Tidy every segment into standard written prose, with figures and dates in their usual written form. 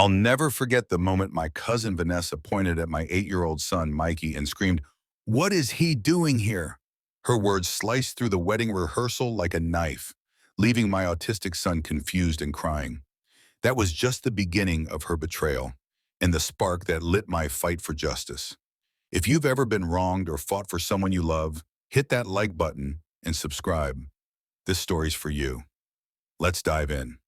I'll never forget the moment my cousin Vanessa pointed at my 8-year-old son, Mikey, and screamed, "What is he doing here?" Her words sliced through the wedding rehearsal like a knife, leaving my autistic son confused and crying. That was just the beginning of her betrayal and the spark that lit my fight for justice. If you've ever been wronged or fought for someone you love, hit that like button and subscribe. This story's for you. Let's dive in.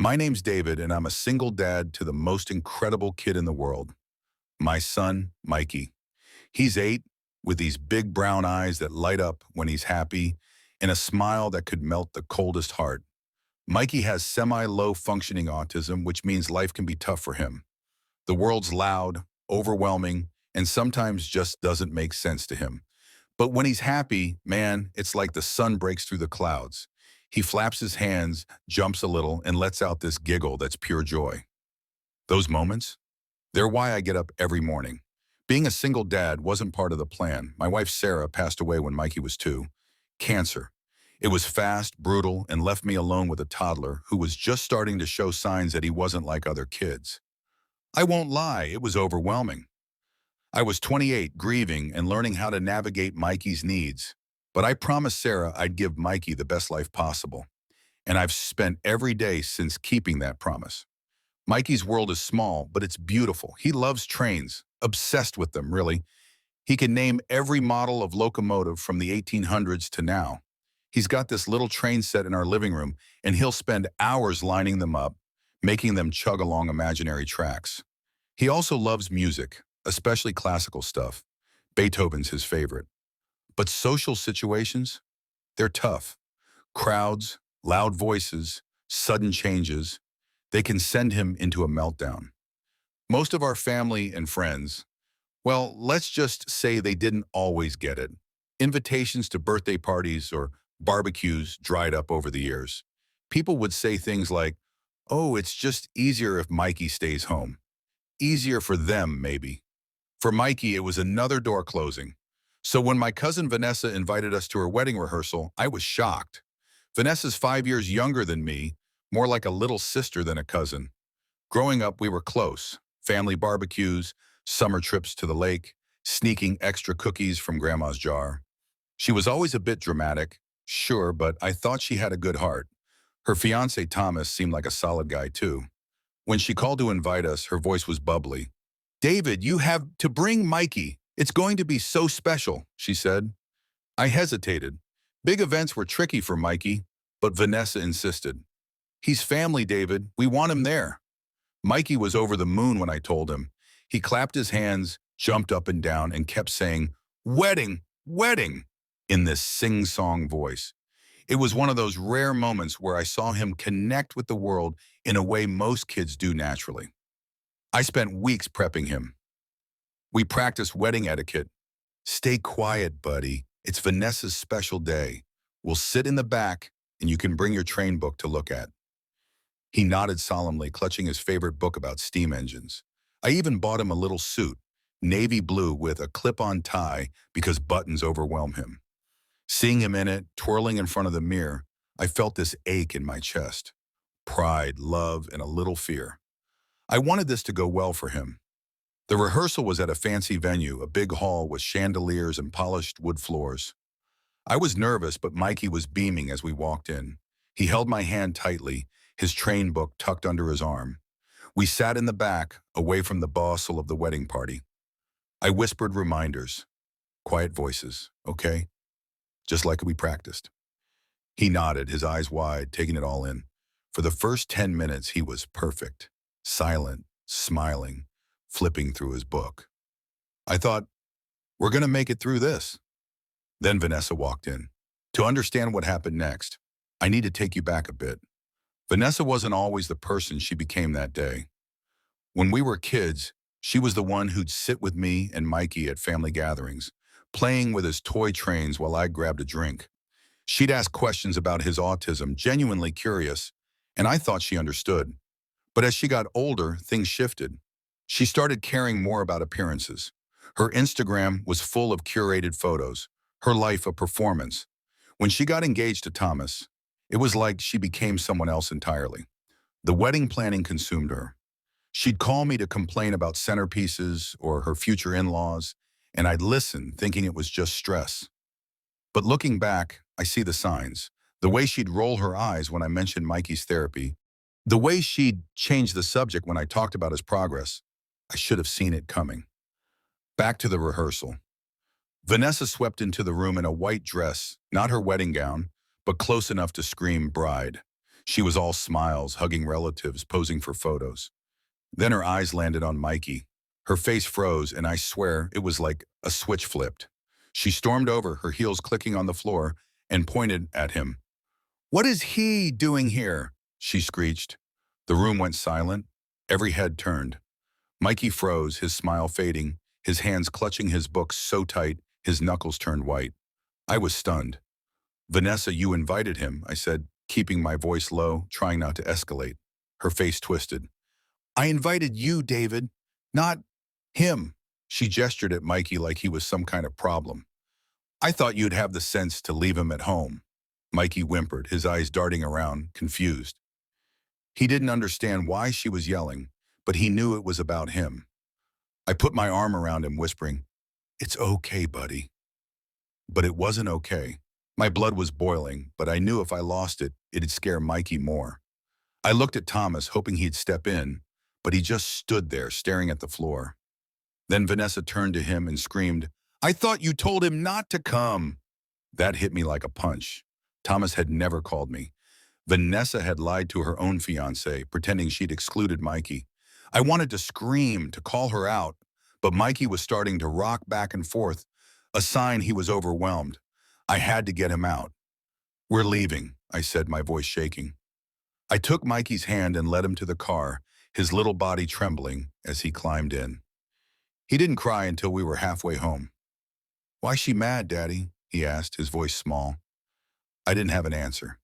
My name's David, and I'm a single dad to the most incredible kid in the world, my son, Mikey. He's 8, with these big brown eyes that light up when he's happy, and a smile that could melt the coldest heart. Mikey has semi-low functioning autism, which means life can be tough for him. The world's loud, overwhelming, and sometimes just doesn't make sense to him. But when he's happy, man, it's like the sun breaks through the clouds. He flaps his hands, jumps a little, and lets out this giggle that's pure joy. Those moments, they're why I get up every morning. Being a single dad wasn't part of the plan. My wife Sarah passed away when Mikey was 2. Cancer. It was fast, brutal, and left me alone with a toddler who was just starting to show signs that he wasn't like other kids. I won't lie, it was overwhelming. I was 28, grieving and learning how to navigate Mikey's needs. But I promised Sarah I'd give Mikey the best life possible. And I've spent every day since keeping that promise. Mikey's world is small, but it's beautiful. He loves trains, obsessed with them, really. He can name every model of locomotive from the 1800s to now. He's got this little train set in our living room, and he'll spend hours lining them up, making them chug along imaginary tracks. He also loves music, especially classical stuff. Beethoven's his favorite. But social situations, they're tough. Crowds, loud voices, sudden changes, they can send him into a meltdown. Most of our family and friends, well, let's just say they didn't always get it. Invitations to birthday parties or barbecues dried up over the years. People would say things like, "Oh, it's just easier if Mikey stays home." Easier for them, maybe. For Mikey, it was another door closing. So when my cousin Vanessa invited us to her wedding rehearsal, I was shocked. Vanessa's 5 years younger than me, more like a little sister than a cousin. Growing up, we were close. Family barbecues, summer trips to the lake, sneaking extra cookies from Grandma's jar. She was always a bit dramatic, sure, but I thought she had a good heart. Her fiancé Thomas seemed like a solid guy too. When she called to invite us, her voice was bubbly. "David, you have to bring Mikey. It's going to be so special," she said. I hesitated. Big events were tricky for Mikey, but Vanessa insisted. "He's family, David. We want him there." Mikey was over the moon when I told him. He clapped his hands, jumped up and down, and kept saying, "Wedding, wedding," in this sing-song voice. It was one of those rare moments where I saw him connect with the world in a way most kids do naturally. I spent weeks prepping him. We practiced wedding etiquette. "Stay quiet, buddy. It's Vanessa's special day. We'll sit in the back, and you can bring your train book to look at." He nodded solemnly, clutching his favorite book about steam engines. I even bought him a little suit, navy blue with a clip-on tie because buttons overwhelm him. Seeing him in it, twirling in front of the mirror, I felt this ache in my chest. Pride, love, and a little fear. I wanted this to go well for him. The rehearsal was at a fancy venue, a big hall with chandeliers and polished wood floors. I was nervous, but Mikey was beaming as we walked in. He held my hand tightly, his train book tucked under his arm. We sat in the back, away from the bustle of the wedding party. I whispered reminders. Quiet voices, okay? Just like we practiced. He nodded, his eyes wide, taking it all in. For the first 10 minutes, he was perfect, silent, smiling, flipping through his book. I thought, we're going to make it through this. Then Vanessa walked in. To understand what happened next, I need to take you back a bit. Vanessa wasn't always the person she became that day. When we were kids, she was the one who'd sit with me and Mikey at family gatherings, playing with his toy trains while I grabbed a drink. She'd ask questions about his autism, genuinely curious, and I thought she understood. But as she got older, things shifted. She started caring more about appearances. Her Instagram was full of curated photos, her life a performance. When she got engaged to Thomas, it was like she became someone else entirely. The wedding planning consumed her. She'd call me to complain about centerpieces or her future in-laws, and I'd listen, thinking it was just stress. But looking back, I see the signs. The way she'd roll her eyes when I mentioned Mikey's therapy, the way she'd change the subject when I talked about his progress. I should have seen it coming. Back to the rehearsal. Vanessa swept into the room in a white dress, not her wedding gown, but close enough to scream bride. She was all smiles, hugging relatives, posing for photos. Then her eyes landed on Mikey. Her face froze, and I swear it was like a switch flipped. She stormed over, her heels clicking on the floor, and pointed at him. "What is he doing here?" she screeched. The room went silent. Every head turned. Mikey froze, his smile fading, his hands clutching his book so tight, his knuckles turned white. I was stunned. "Vanessa, you invited him," I said, keeping my voice low, trying not to escalate. Her face twisted. "I invited you, David, not him." She gestured at Mikey like he was some kind of problem. "I thought you'd have the sense to leave him at home." Mikey whimpered, his eyes darting around, confused. He didn't understand why she was yelling, but he knew it was about him. I put my arm around him, whispering, "It's okay, buddy." But it wasn't okay. My blood was boiling, but I knew if I lost it, it'd scare Mikey more. I looked at Thomas, hoping he'd step in, but he just stood there, staring at the floor. Then Vanessa turned to him and screamed, "I thought you told him not to come." That hit me like a punch. Thomas had never called me. Vanessa had lied to her own fiancé, pretending she'd excluded Mikey. I wanted to scream, to call her out, but Mikey was starting to rock back and forth, a sign he was overwhelmed. I had to get him out. "We're leaving," I said, my voice shaking. I took Mikey's hand and led him to the car, his little body trembling as he climbed in. He didn't cry until we were halfway home. "Why's she mad, Daddy?" he asked, his voice small. I didn't have an answer.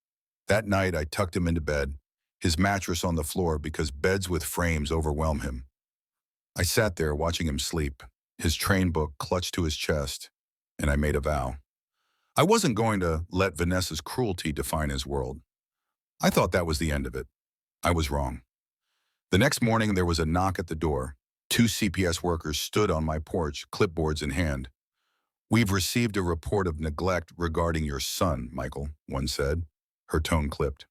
That night, I tucked him into bed, his mattress on the floor because beds with frames overwhelm him. I sat there watching him sleep, his train book clutched to his chest, and I made a vow. I wasn't going to let Vanessa's cruelty define his world. I thought that was the end of it. I was wrong. The next morning, there was a knock at the door. Two CPS workers stood on my porch, clipboards in hand. "We've received a report of neglect regarding your son, Michael," one said. Her tone clipped.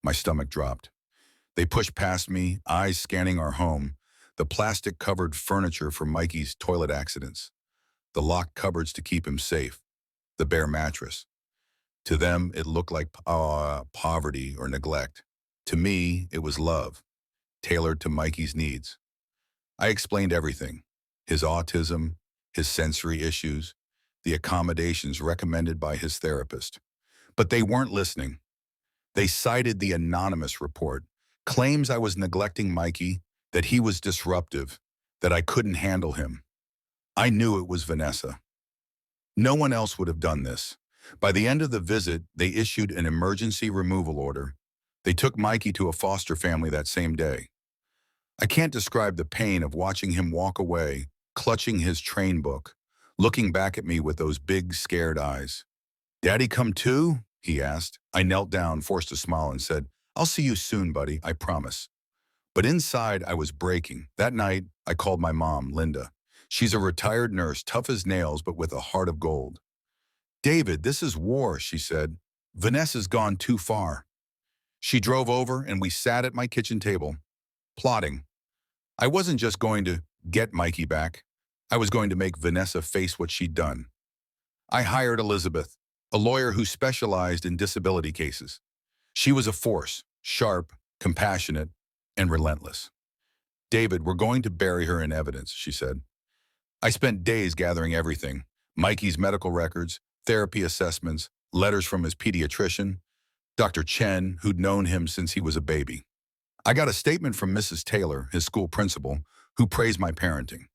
My stomach dropped. They pushed past me, eyes scanning our home, the plastic-covered furniture for Mikey's toilet accidents, the locked cupboards to keep him safe, the bare mattress. To them, it looked like poverty or neglect. To me, it was love, tailored to Mikey's needs. I explained everything: his autism, his sensory issues, the accommodations recommended by his therapist. But they weren't listening. They cited the anonymous report, claims I was neglecting Mikey, that he was disruptive, that I couldn't handle him. I knew it was Vanessa. No one else would have done this. By the end of the visit, they issued an emergency removal order. They took Mikey to a foster family that same day. I can't describe the pain of watching him walk away, clutching his train book, looking back at me with those big, scared eyes. "Daddy come too?" he asked. I knelt down, forced a smile, and said, "I'll see you soon, buddy, I promise." But inside, I was breaking. That night, I called my mom, Linda. She's a retired nurse, tough as nails, but with a heart of gold. "David, this is war," she said. "Vanessa's gone too far." She drove over, and we sat at my kitchen table, plotting. I wasn't just going to get Mikey back. I was going to make Vanessa face what she'd done. I hired Elizabeth, a lawyer who specialized in disability cases. She was a force, sharp, compassionate, and relentless. "David, we're going to bury her in evidence," she said. I spent days gathering everything: Mikey's medical records, therapy assessments, letters from his pediatrician, Dr. Chen, who'd known him since he was a baby. I got a statement from Mrs. Taylor, his school principal, who praised my parenting.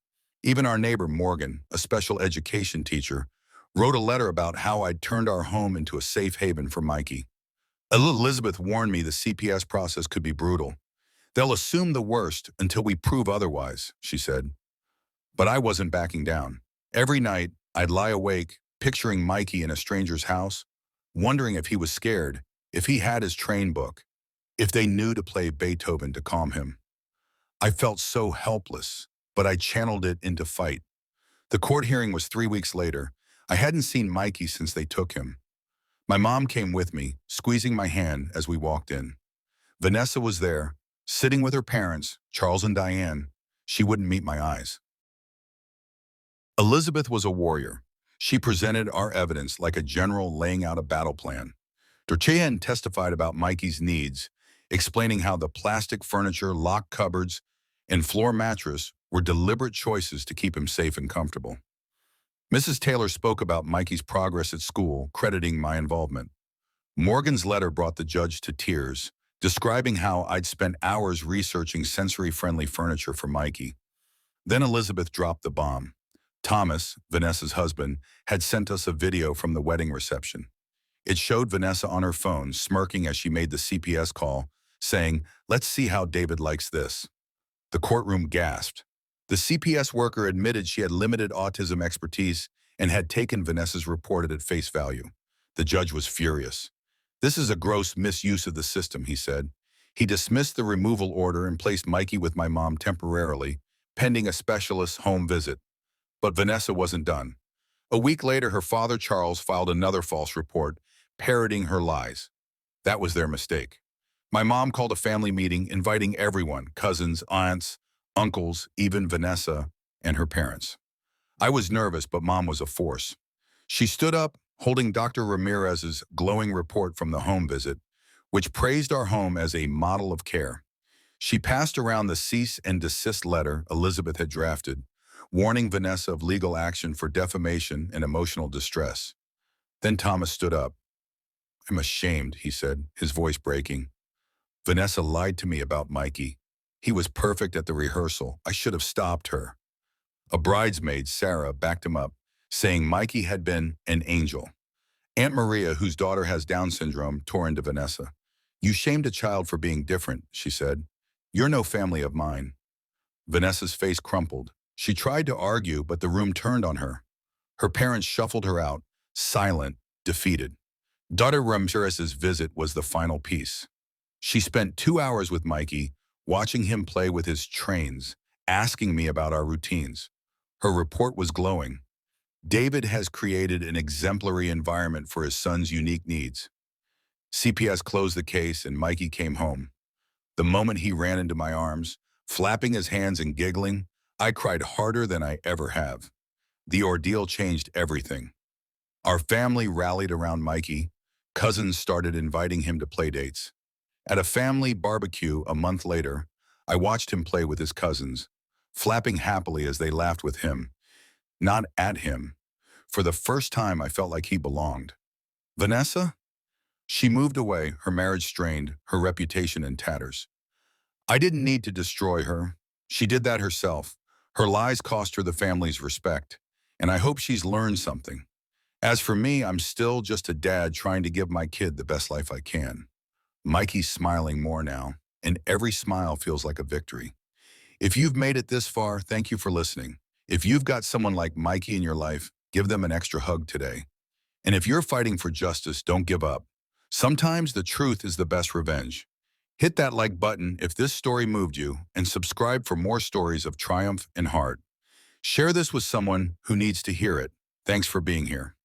Even our neighbor, Morgan, a special education teacher, wrote a letter about how I'd turned our home into a safe haven for Mikey. Elizabeth warned me the CPS process could be brutal. "They'll assume the worst until we prove otherwise," she said. But I wasn't backing down. Every night, I'd lie awake, picturing Mikey in a stranger's house, wondering if he was scared, if he had his train book, if they knew to play Beethoven to calm him. I felt so helpless, but I channeled it into fight. The court hearing was 3 weeks later. I hadn't seen Mikey since they took him. My mom came with me, squeezing my hand as we walked in. Vanessa was there, sitting with her parents, Charles and Diane. She wouldn't meet my eyes. Elizabeth was a warrior. She presented our evidence like a general laying out a battle plan. Dorchayan testified about Mikey's needs, explaining how the plastic furniture, locked cupboards, and floor mattress were deliberate choices to keep him safe and comfortable. Mrs. Taylor spoke about Mikey's progress at school, crediting my involvement. Morgan's letter brought the judge to tears, describing how I'd spent hours researching sensory-friendly furniture for Mikey. Then Elizabeth dropped the bomb. Thomas, Vanessa's husband, had sent us a video from the wedding reception. It showed Vanessa on her phone, smirking as she made the CPS call, saying, "Let's see how David likes this." The courtroom gasped. The CPS worker admitted she had limited autism expertise and had taken Vanessa's report at face value. The judge was furious. "This is a gross misuse of the system," he said. He dismissed the removal order and placed Mikey with my mom temporarily, pending a specialist's home visit. But Vanessa wasn't done. A week later, her father, Charles, filed another false report, parroting her lies. That was their mistake. My mom called a family meeting, inviting everyone, cousins, aunts, uncles, even Vanessa and her parents. I was nervous, but Mom was a force. She stood up, holding Dr. Ramirez's glowing report from the home visit, which praised our home as a model of care. She passed around the cease and desist letter Elizabeth had drafted, warning Vanessa of legal action for defamation and emotional distress. Then Thomas stood up. "I'm ashamed," he said, his voice breaking. "Vanessa lied to me about Mikey. He was perfect at the rehearsal. I should have stopped her." A bridesmaid, Sarah, backed him up, saying Mikey had been an angel. Aunt Maria, whose daughter has Down syndrome, tore into Vanessa. "You shamed a child for being different," she said. "You're no family of mine." Vanessa's face crumpled. She tried to argue, but the room turned on her. Her parents shuffled her out, silent, defeated. Daughter Ramirez's visit was the final piece. She spent 2 hours with Mikey, watching him play with his trains, asking me about our routines. Her report was glowing. "David has created an exemplary environment for his son's unique needs." CPS closed the case and Mikey came home. The moment he ran into my arms, flapping his hands and giggling, I cried harder than I ever have. The ordeal changed everything. Our family rallied around Mikey. Cousins started inviting him to playdates. At a family barbecue a month later, I watched him play with his cousins, flapping happily as they laughed with him, not at him. For the first time, I felt like he belonged. Vanessa? She moved away, her marriage strained, her reputation in tatters. I didn't need to destroy her. She did that herself. Her lies cost her the family's respect, and I hope she's learned something. As for me, I'm still just a dad trying to give my kid the best life I can. Mikey's smiling more now, and every smile feels like a victory. If you've made it this far, thank you for listening. If you've got someone like Mikey in your life, give them an extra hug today. And if you're fighting for justice, don't give up. Sometimes the truth is the best revenge. Hit that like button if this story moved you, and subscribe for more stories of triumph and heart. Share this with someone who needs to hear it. Thanks for being here.